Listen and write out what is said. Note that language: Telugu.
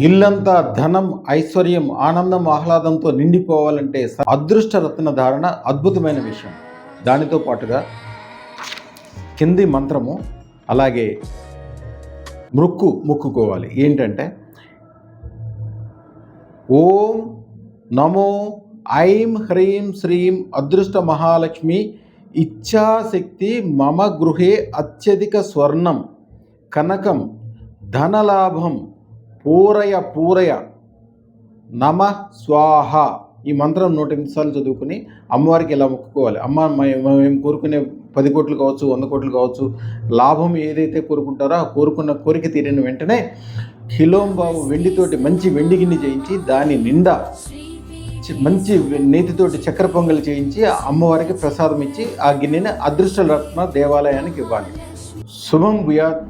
ఇల్లంతా ధనం, ఐశ్వర్యం, ఆనందం, ఆహ్లాదంతో నిండిపోవాలంటే అదృష్ట రత్న ధారణ అద్భుతమైన విషయం. దానితో పాటుగా కింది మంత్రము అలాగే మొక్కుకోవాలి. ఏంటంటే ఓం నమో ఐం హ్రీం శ్రీం అదృష్ట మహాలక్ష్మి ఇచ్ఛాశక్తి మమ గృహే అత్యధిక స్వర్ణం కనకం ధనలాభం పూరయ నమ స్వాహ. ఈ మంత్రం 108 సార్లు చదువుకుని అమ్మవారికి ఇలా మొక్కుకోవాలి. అమ్మ మేము కోరుకునే 10 కోట్లు కావచ్చు, 100 కోట్లు కావచ్చు, లాభం ఏదైతే కోరుకుంటారో ఆ కోరుకున్న కోరిక తీరిన వెంటనే కిలోంబావు వెండితోటి మంచి వెండి గిన్నె చేయించి దాని నిండా మంచి నేతితోటి చక్కెర పొంగలి చేయించి అమ్మవారికి ప్రసాదం ఇచ్చి ఆ గిన్నెని అదృష్టరత్న దేవాలయానికి ఇవ్వాలి. శుభం భూయాత్.